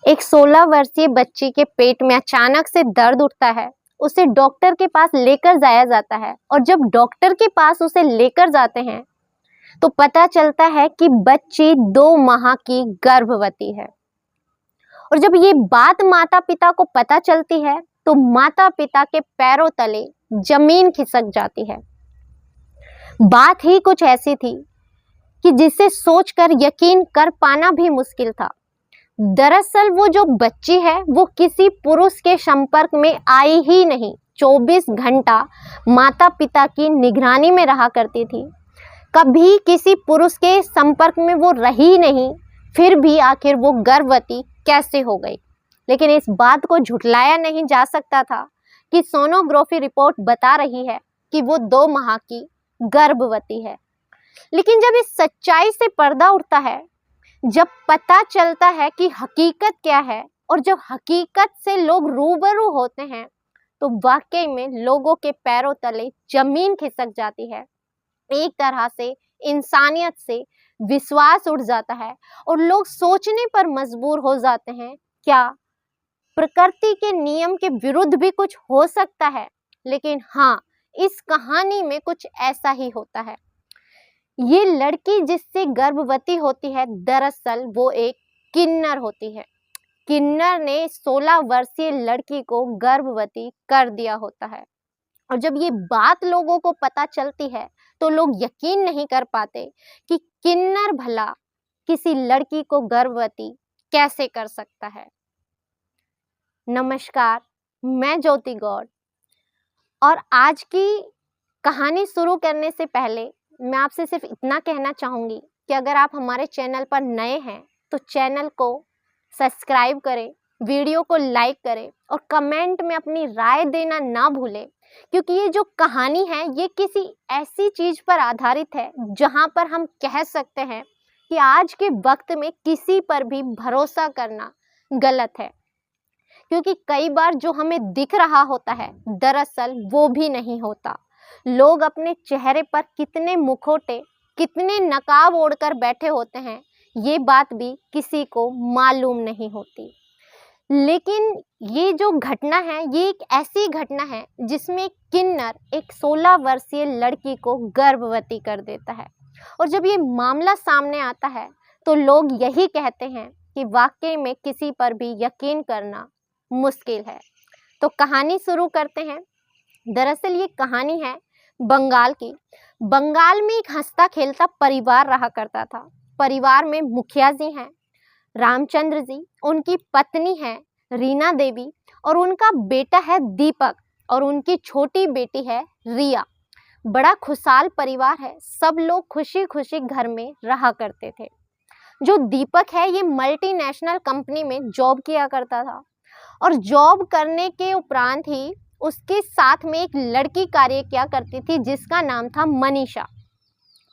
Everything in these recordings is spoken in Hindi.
एक 16 वर्षीय बच्ची के पेट में अचानक से दर्द उठता है। उसे डॉक्टर के पास लेकर जाया जाता है और जब डॉक्टर के पास उसे लेकर जाते हैं तो पता चलता है कि बच्ची 2 माह की गर्भवती है। और जब ये बात माता पिता को पता चलती है तो माता पिता के पैरों तले जमीन खिसक जाती है। बात ही कुछ ऐसी थी कि जिसे सोचकर यकीन कर पाना भी मुश्किल था। दरअसल वो जो बच्ची है वो किसी पुरुष के संपर्क में आई ही नहीं। 24 घंटा माता पिता की निगरानी में रहा करती थी, कभी किसी पुरुष के संपर्क में वो रही नहीं। फिर भी आखिर वो गर्भवती कैसे हो गई? लेकिन इस बात को झुठलाया नहीं जा सकता था कि सोनोग्राफी रिपोर्ट बता रही है कि वो 2 माह की गर्भवती है। लेकिन जब इस सच्चाई से पर्दा उठता है, जब पता चलता है कि हकीकत क्या है और जब हकीकत से लोग रूबरू होते हैं तो वाकई में लोगों के पैरों तले जमीन खिसक जाती है। एक तरह से इंसानियत से विश्वास उठ जाता है और लोग सोचने पर मजबूर हो जाते हैं, क्या प्रकृति के नियम के विरुद्ध भी कुछ हो सकता है? लेकिन हाँ, इस कहानी में कुछ ऐसा ही होता है। ये लड़की जिससे गर्भवती होती है, दरअसल वो एक किन्नर होती है। किन्नर ने 16 वर्षीय लड़की को गर्भवती कर दिया होता है और जब ये बात लोगों को पता चलती है तो लोग यकीन नहीं कर पाते कि किन्नर भला किसी लड़की को गर्भवती कैसे कर सकता है। नमस्कार, मैं ज्योति गौड़ और आज की कहानी शुरू करने से पहले मैं आपसे सिर्फ इतना कहना चाहूँगी कि अगर आप हमारे चैनल पर नए हैं तो चैनल को सब्सक्राइब करें, वीडियो को लाइक करें और कमेंट में अपनी राय देना ना भूलें, क्योंकि ये जो कहानी है ये किसी ऐसी चीज़ पर आधारित है जहाँ पर हम कह सकते हैं कि आज के वक्त में किसी पर भी भरोसा करना गलत है। क्योंकि कई बार जो हमें दिख रहा होता है दरअसल वो भी नहीं होता। लोग अपने चेहरे पर कितने मुखौटे, कितने नकाब ओढ़कर बैठे होते हैं, ये बात भी किसी को मालूम नहीं होती। लेकिन ये जो घटना है ये एक ऐसी घटना है जिसमें किन्नर एक 16 वर्षीय लड़की को गर्भवती कर देता है और जब ये मामला सामने आता है तो लोग यही कहते हैं कि वाकई में किसी पर भी यकीन करना मुश्किल है। तो कहानी शुरू करते हैं। दरअसल ये कहानी है बंगाल की। बंगाल में एक हंसता खेलता परिवार रहा करता था। परिवार में मुखिया जी हैं, रामचंद्र जी, उनकी पत्नी है रीना देवी और उनका बेटा है दीपक और उनकी छोटी बेटी है रिया। बड़ा खुशहाल परिवार है, सब लोग खुशी खुशी घर में रहा करते थे। जो दीपक है ये मल्टीनेशनल कंपनी में जॉब किया करता था और जॉब करने के उपरांत ही उसके साथ में एक लड़की कार्य किया करती थी जिसका नाम था मनीषा।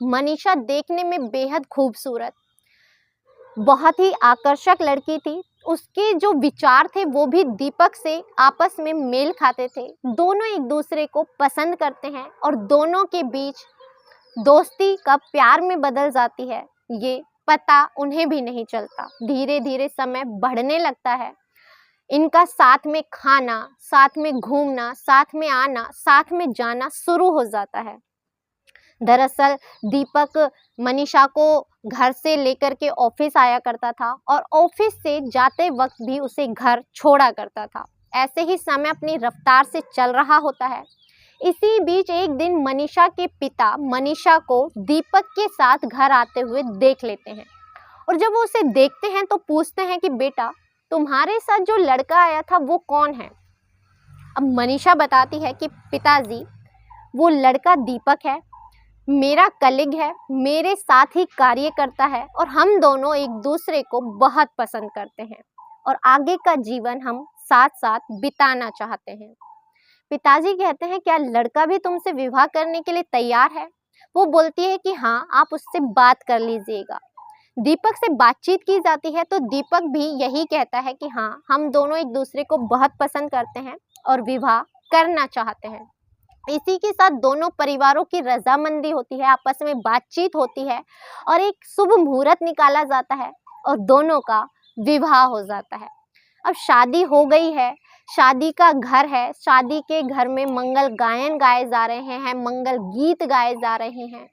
मनीषा देखने में बेहद खूबसूरत, बहुत ही आकर्षक लड़की थी। उसके जो विचार थे वो भी दीपक से आपस में मेल खाते थे। दोनों एक दूसरे को पसंद करते हैं और दोनों के बीच दोस्ती कब प्यार में बदल जाती है ये पता उन्हें भी नहीं चलता। धीरे धीरे समय बढ़ने लगता है। इनका साथ में खाना, साथ में घूमना, साथ में आना, साथ में जाना शुरू हो जाता है। दरअसल दीपक मनीषा को घर से लेकर के ऑफिस आया करता था और ऑफिस से जाते वक्त भी उसे घर छोड़ा करता था। ऐसे ही समय अपनी रफ्तार से चल रहा होता है। इसी बीच एक दिन मनीषा के पिता मनीषा को दीपक के साथ घर आते हुए देख लेते हैं और जब वो उसे देखते हैं तो पूछते हैं कि बेटा, तुम्हारे साथ जो लड़का आया था वो कौन है? अब मनीषा बताती है कि पिताजी, वो लड़का दीपक है, मेरा कलीग है, मेरे साथ ही कार्य करता है और हम दोनों एक दूसरे को बहुत पसंद करते हैं और आगे का जीवन हम साथ साथ बिताना चाहते हैं। पिताजी कहते हैं, क्या लड़का भी तुमसे विवाह करने के लिए तैयार है? वो बोलती है कि हाँ, आप उससे बात कर लीजिएगा। दीपक से बातचीत की जाती है तो दीपक भी यही कहता है कि हाँ, हम दोनों एक दूसरे को बहुत पसंद करते हैं और विवाह करना चाहते हैं। इसी के साथ दोनों परिवारों की रजामंदी होती है, आपस में बातचीत होती है और एक शुभ मुहूर्त निकाला जाता है और दोनों का विवाह हो जाता है। अब शादी हो गई है, शादी का घर है, शादी के घर में मंगल गायन गाए जा रहे हैं, मंगल गीत गाए जा रहे हैं,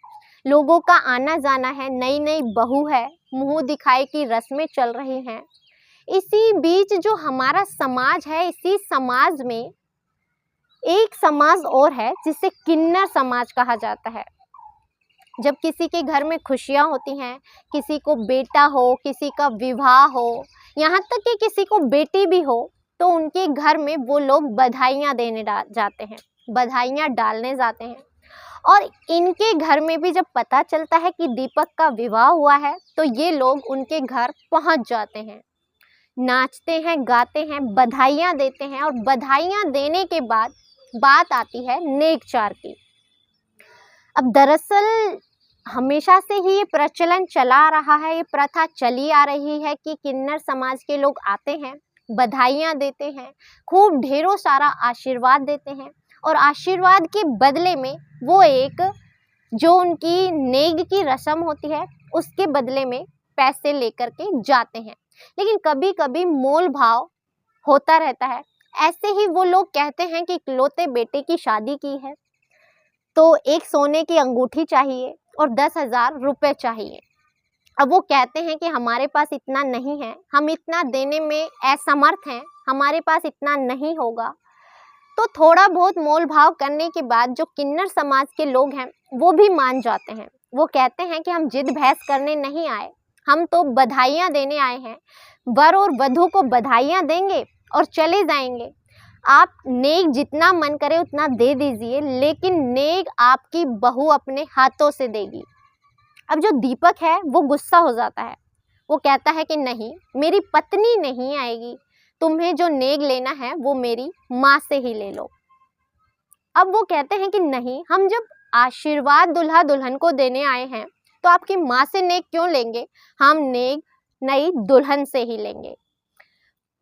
लोगों का आना जाना है, नई नई बहू है, मुंह दिखाई की रस्में चल रही हैं। इसी बीच जो हमारा समाज है, इसी समाज में एक समाज और है जिसे किन्नर समाज कहा जाता है। जब किसी के घर में खुशियां होती हैं, किसी को बेटा हो, किसी का विवाह हो, यहाँ तक कि किसी को बेटी भी हो, तो उनके घर में वो लोग बधाइयाँ देने जाते हैं, बधाइयाँ डालने जाते हैं। और इनके घर में भी जब पता चलता है कि दीपक का विवाह हुआ है, तो ये लोग उनके घर पहुंच जाते हैं, नाचते हैं, गाते हैं, बधाइयाँ देते हैं। और बधाइयाँ देने के बाद बात आती है नेकचार की। अब दरअसल हमेशा से ही ये प्रचलन चला आ रहा है, ये प्रथा चली आ रही है कि किन्नर समाज के लोग आते हैं, बधाइयाँ देते हैं, खूब ढेरों सारा आशीर्वाद देते हैं, और आशीर्वाद के बदले में वो एक जो उनकी नेग की रस्म होती है उसके बदले में पैसे लेकर के जाते हैं। लेकिन कभी कभी मोल भाव होता रहता है। ऐसे ही वो लोग कहते हैं कि इकलौते बेटे की शादी की है तो एक सोने की अंगूठी चाहिए और 10,000 रुपये चाहिए। अब वो कहते हैं कि हमारे पास इतना नहीं है, हम इतना देने में असमर्थ हैं, हमारे पास इतना नहीं होगा। तो थोड़ा बहुत मोल भाव करने के बाद जो किन्नर समाज के लोग हैं वो भी मान जाते हैं। वो कहते हैं कि हम जिद बहस करने नहीं आए, हम तो बधाइयाँ देने आए हैं, वर और वधू को बधाइयाँ देंगे और चले जाएंगे। आप नेक जितना मन करे उतना दे दीजिए, लेकिन नेक आपकी बहू अपने हाथों से देगी। अब जो दीपक है वो गुस्सा हो जाता है, वो कहता है कि नहीं, मेरी पत्नी नहीं आएगी, तुम्हें जो नेक लेना है वो मेरी माँ से ही ले लो। अब वो कहते हैं कि नहीं, हम जब आशीर्वाद दुल्हा दुल्हन को देने आए हैं तो आपकी माँ से नेक क्यों लेंगे, हम नेक नई दुल्हन से ही लेंगे।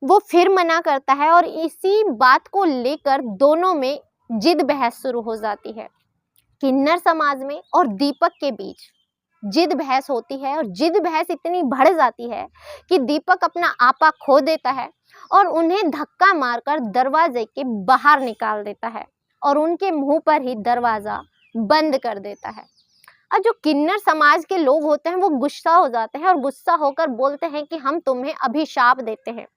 वो फिर मना करता है और इसी बात को लेकर दोनों में जिद बहस शुरू हो जाती है। किन्नर समाज में और दीपक के बीच जिद बहस होती है, और जिद बहस इतनी बढ़ जाती है कि दीपक अपना आपा खो देता है और उन्हें धक्का मारकर दरवाजे के बाहर निकाल देता है और उनके मुंह पर ही दरवाज़ा बंद कर देता है। और जो किन्नर समाज के लोग होते हैं वो गुस्सा हो जाते हैं और गुस्सा होकर बोलते हैं कि हम तुम्हें अभिशाप देते हैं,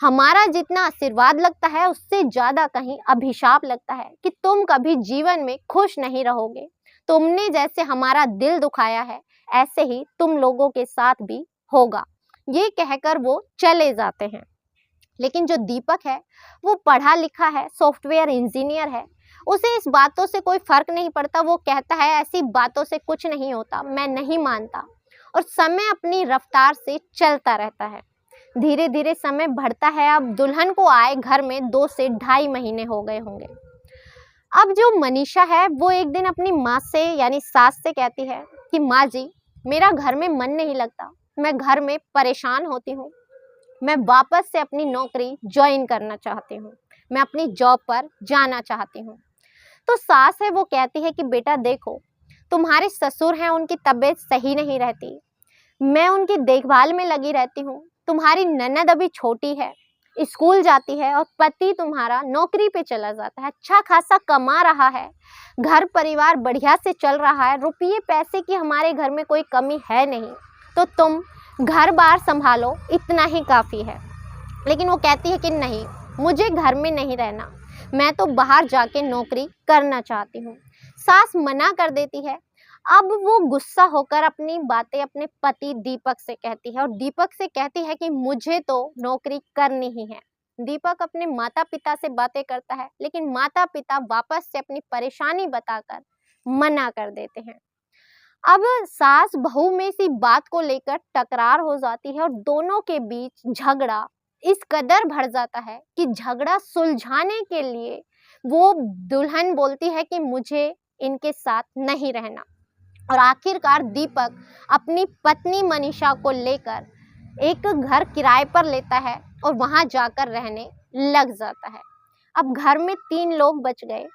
हमारा जितना आशीर्वाद लगता है उससे ज़्यादा कहीं अभिशाप लगता है कि तुम कभी जीवन में खुश नहीं रहोगे। तुमने जैसे हमारा दिल दुखाया है ऐसे ही तुम लोगों के साथ भी होगा। ये कहकर वो चले जाते हैं। लेकिन जो दीपक है वो पढ़ा लिखा है, सॉफ्टवेयर इंजीनियर है, उसे इस बातों से कोई फर्क नहीं पड़ता। वो कहता है ऐसी बातों से कुछ नहीं होता, मैं नहीं मानता, और समय अपनी रफ्तार से चलता रहता है। धीरे धीरे समय बढ़ता है। अब दुल्हन को आए घर में 2 से 2.5 महीने हो गए होंगे। अब जो मनीषा है वो एक दिन अपनी माँ से यानी सास से कहती है कि माँ जी, मेरा घर में मन नहीं लगता, मैं घर में परेशान होती हूँ, मैं वापस से अपनी नौकरी ज्वाइन करना चाहती हूँ, मैं अपनी जॉब पर जाना चाहती हूँ। तो सास है वो कहती है कि बेटा देखो, तुम्हारे ससुर हैं, उनकी तबीयत सही नहीं रहती, मैं उनकी देखभाल में लगी रहती हूँ, तुम्हारी ननद अभी छोटी है, स्कूल जाती है, और पति तुम्हारा नौकरी पे चला जाता है, अच्छा खासा कमा रहा है, घर परिवार बढ़िया से चल रहा है, रुपये पैसे की हमारे घर में कोई कमी है नहीं, तो तुम घर बार संभालो, इतना ही काफ़ी है। लेकिन वो कहती है कि नहीं, मुझे घर में नहीं रहना, मैं तो बाहर जाके नौकरी करना चाहती हूँ। सास मना कर देती है। अब वो गुस्सा होकर अपनी बातें अपने पति दीपक से कहती है और दीपक से कहती है कि मुझे तो नौकरी करनी ही है। दीपक अपने माता पिता से बातें करता है, लेकिन माता पिता वापस से अपनी परेशानी बताकर मना कर देते हैं। अब सास बहू में इसी बात को लेकर टकरार हो जाती है और दोनों के बीच झगड़ा इस कदर बढ़ जाता है कि झगड़ा सुलझाने के लिए वो दुल्हन बोलती है कि मुझे इनके साथ नहीं रहना, और आखिरकार दीपक अपनी पत्नी मनीषा को लेकर एक घर किराए पर लेता है और वहां जाकर रहने लग जाता है। अब घर में 3 लोग बच गए।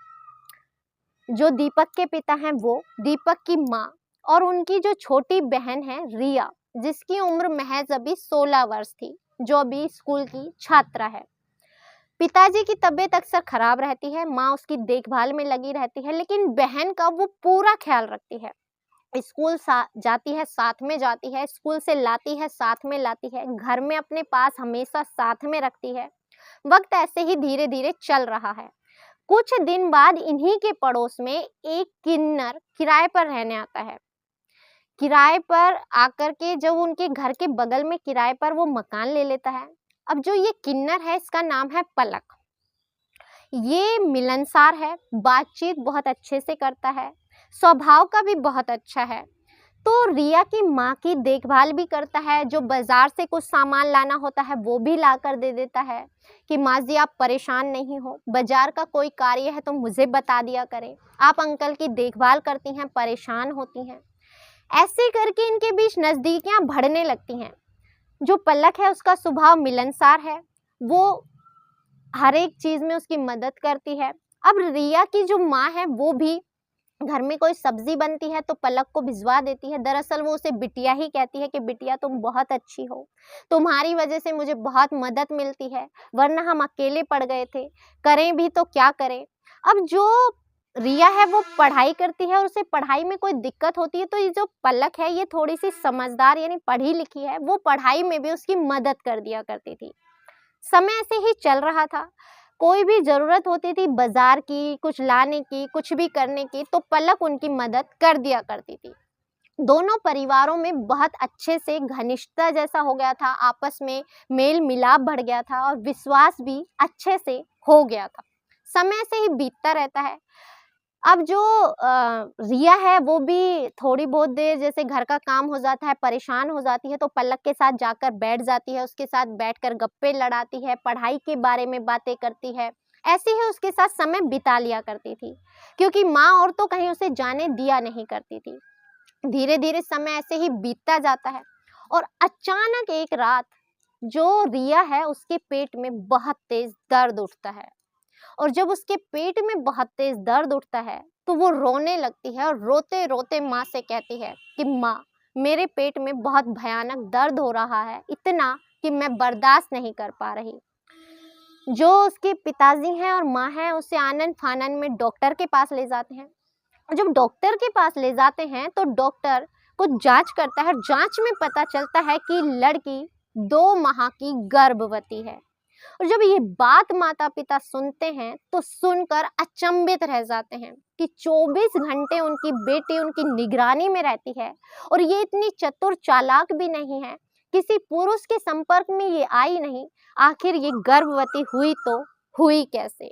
जो दीपक के पिता हैं वो, दीपक की माँ, और उनकी जो छोटी बहन है रिया, जिसकी उम्र महज अभी 16 वर्ष थी। जो अभी स्कूल की छात्रा है। पिताजी की तबीयत अक्सर खराब रहती है, माँ उसकी देखभाल में लगी रहती है, लेकिन बहन का वो पूरा ख्याल रखती है। स्कूल जाती है, साथ में जाती है, स्कूल से लाती है, साथ में लाती है, घर में अपने पास हमेशा साथ में रखती है। वक्त ऐसे ही धीरे धीरे चल रहा है। कुछ दिन बाद इन्हीं के पड़ोस में एक किन्नर किराए पर रहने आता है। किराए पर आकर के जब उनके घर के बगल में किराए पर वो मकान ले लेता है। अब जो ये किन्नर है, इसका नाम है पलक। ये मिलनसार है, बातचीत बहुत अच्छे से करता है, स्वभाव का भी बहुत अच्छा है। तो रिया की माँ की देखभाल भी करता है, जो बाजार से कुछ सामान लाना होता है वो भी ला कर दे देता है कि माँ जी आप परेशान नहीं हो, बाजार का कोई कार्य है तो मुझे बता दिया करें, आप अंकल की देखभाल करती हैं, परेशान होती हैं। ऐसे करके इनके बीच नज़दीकियाँ बढ़ने लगती हैं। जो पलक है उसका स्वभाव मिलनसार है, वो हर एक चीज़ में उसकी मदद करती है। अब रिया की जो माँ है वो भी घर में कोई सब्जी बनती है तो पलक को भिजवा देती है। दरअसल वो उसे बिटिया ही कहती है कि बिटिया तुम बहुत अच्छी हो, तुम्हारी वजह से मुझे बहुत मदद मिलती है, वरना हम अकेले पड़ गए थे, करें भी तो क्या करें। अब जो रिया है वो पढ़ाई करती है और उसे पढ़ाई में कोई दिक्कत होती है, तो ये जो पलक है ये थोड़ी सी समझदार यानी पढ़ी लिखी है, वो पढ़ाई में भी उसकी मदद कर दिया करती थी। समय ऐसे ही चल रहा था। कोई भी ज़रूरत होती थी बाज़ार की, कुछ लाने की, कुछ भी करने की, तो पलक उनकी मदद कर दिया करती थी। दोनों परिवारों में बहुत अच्छे से घनिष्ठता जैसा हो गया था, आपस में मेल-मिलाप बढ़ गया था और विश्वास भी अच्छे से हो गया था। समय ऐसे ही बीतता रहता है। अब जो रिया है वो भी थोड़ी बहुत देर जैसे घर का काम हो जाता है, परेशान हो जाती है तो पलक के साथ जाकर बैठ जाती है, उसके साथ बैठकर गप्पे लड़ाती है, पढ़ाई के बारे में बातें करती है। ऐसे ही उसके साथ समय बिता लिया करती थी, क्योंकि माँ और तो कहीं उसे जाने दिया नहीं करती थी। धीरे-धीरे समय ऐसे ही बीतता जाता है और अचानक एक रात जो रिया है उसके पेट में बहुत तेज़ दर्द उठता है। और जब उसके पेट में बहुत तेज दर्द उठता है तो वो रोने लगती है और रोते रोते माँ से कहती है कि माँ, मेरे पेट में बहुत भयानक दर्द हो रहा है, इतना कि मैं बर्दाश्त नहीं कर पा रही। जो उसके पिताजी हैं और माँ हैं उसे आनन फानन में डॉक्टर के पास ले जाते हैं। जब डॉक्टर के पास ले जाते हैं तो डॉक्टर कुछ जांच करता है। जांच में पता चलता है कि लड़की 2 माह की गर्भवती है। और जब ये बात माता पिता सुनते हैं तो सुनकर अचंभित रह जाते हैं कि 24 घंटे उनकी बेटी उनकी निगरानी में रहती है और ये इतनी चतुर चालाक भी नहीं है, किसी पुरुष के संपर्क में ये आई नहीं, आखिर ये गर्भवती हुई तो हुई कैसे।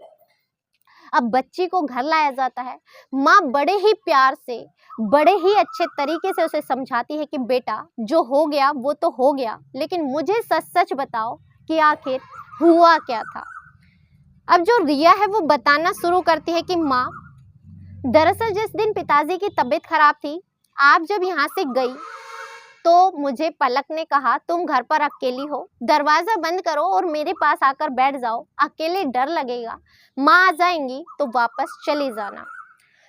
अब बच्ची को घर लाया जाता है। माँ बड़े ही प्यार से, बड़े ही अच्छे तरीके से उसे समझाती है कि बेटा जो हो गया वो तो हो गया, लेकिन मुझे सच सच बताओ कि आखिर हुआ क्या था। अब जो रिया है वो बताना शुरू करती है कि माँ, दरअसल जिस दिन पिताजी की तबीयत खराब थी, आप जब यहाँ से गई तो मुझे पलक ने कहा तुम घर पर अकेली हो, दरवाजा बंद करो और मेरे पास आकर बैठ जाओ, अकेले डर लगेगा, माँ आ जाएंगी तो वापस चली जाना।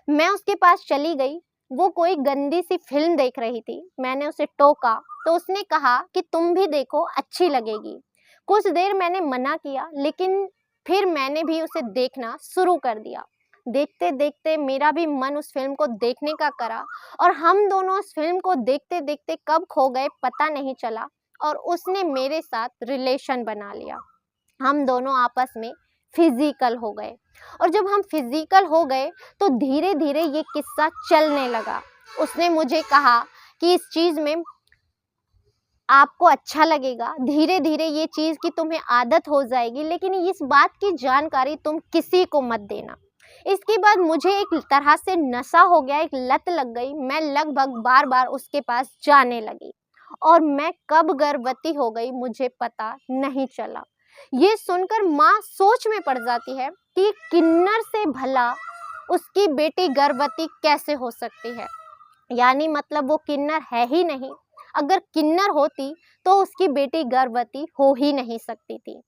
मैं उसके पास चली गई। वो कोई गंदी सी फिल्म देख रही थी। मैंने उसे टोका तो उसने कहा कि तुम भी देखो, अच्छी लगेगी। कुछ देर मैंने मना किया, लेकिन फिर मैंने भी उसे देखना शुरू कर दिया। देखते देखते मेरा भी मन उस फिल्म को देखने का करा और हम दोनों उस फिल्म को देखते देखते कब खो गए पता नहीं चला और उसने मेरे साथ रिलेशन बना लिया। हम दोनों आपस में फिजिकल हो गए और जब हम फिजिकल हो गए तो धीरे धीरे ये किस्सा चलने लगा। उसने मुझे कहा कि इस चीज़ में आपको अच्छा लगेगा, धीरे धीरे ये चीज़ की तुम्हें आदत हो जाएगी, लेकिन इस बात की जानकारी तुम किसी को मत देना। इसके बाद मुझे एक तरह से नशा हो गया, एक लत लग गई। मैं लगभग बार बार उसके पास जाने लगी और मैं कब गर्भवती हो गई मुझे पता नहीं चला। ये सुनकर माँ सोच में पड़ जाती है कि किन्नर से भला उसकी बेटी गर्भवती कैसे हो सकती है, यानी मतलब वो किन्नर है ही नहीं। अगर किन्नर होती तो उसकी बेटी गर्भवती हो ही नहीं सकती थी।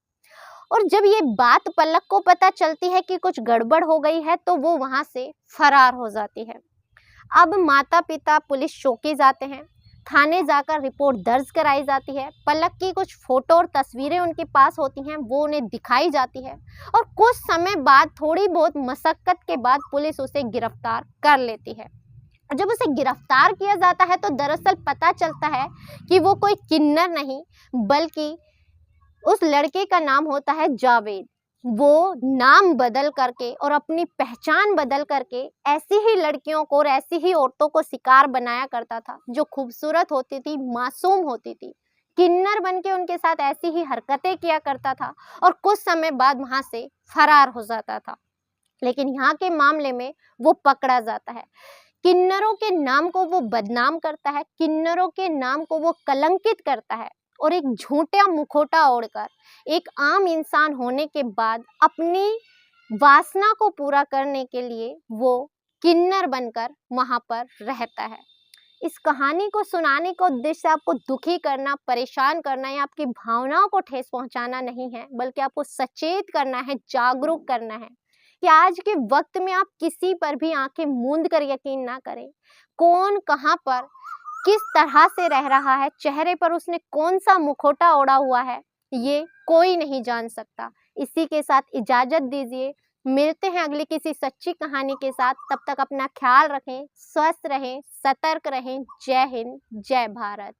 और जब ये बात पलक को पता चलती है कि कुछ गड़बड़ हो गई है तो वो वहां से फरार हो जाती है। अब माता पिता पुलिस चौकी जाते हैं। थाने जाकर रिपोर्ट दर्ज कराई जाती है। पलक की कुछ फोटो और तस्वीरें उनके पास होती हैं, वो उन्हें दिखाई जाती है और कुछ समय बाद थोड़ी बहुत मशक्कत के बाद पुलिस उसे गिरफ्तार कर लेती है। जब उसे गिरफ्तार किया जाता है तो दरअसल पता चलता है कि वो कोई किन्नर नहीं बल्कि उस लड़के का नाम होता है जावेद। वो नाम बदल करके और अपनी पहचान बदल करके ऐसी ही लड़कियों को और ऐसी ही औरतों को शिकार बनाया करता था जो खूबसूरत होती थी, मासूम होती थी। किन्नर बन के उनके साथ ऐसी ही हरकतें किया करता था और कुछ समय बाद वहां से फरार हो जाता था। लेकिन यहाँ के मामले में वो पकड़ा जाता है। किन्नरों के नाम को वो बदनाम करता है, किन्नरों के नाम को वो कलंकित करता है और एक झूठा मुखौटा ओढ़कर एक आम इंसान होने के बाद अपनी वासना को पूरा करने के लिए वो किन्नर बनकर वहां पर रहता है। इस कहानी को सुनाने का उद्देश्य आपको दुखी करना, परेशान करना या आपकी भावनाओं को ठेस पहुंचाना नहीं है, बल्कि आपको सचेत करना है, जागरूक करना है कि आज के वक्त में आप किसी पर भी आंखें मूंद कर यकीन ना करें। कौन कहां पर किस तरह से रह रहा है, चेहरे पर उसने कौन सा मुखौटा ओढ़ा हुआ है, ये कोई नहीं जान सकता। इसी के साथ इजाजत दीजिए, मिलते हैं अगली किसी सच्ची कहानी के साथ। तब तक अपना ख्याल रखें, स्वस्थ रहें, सतर्क रहें। जय हिंद, जय भारत।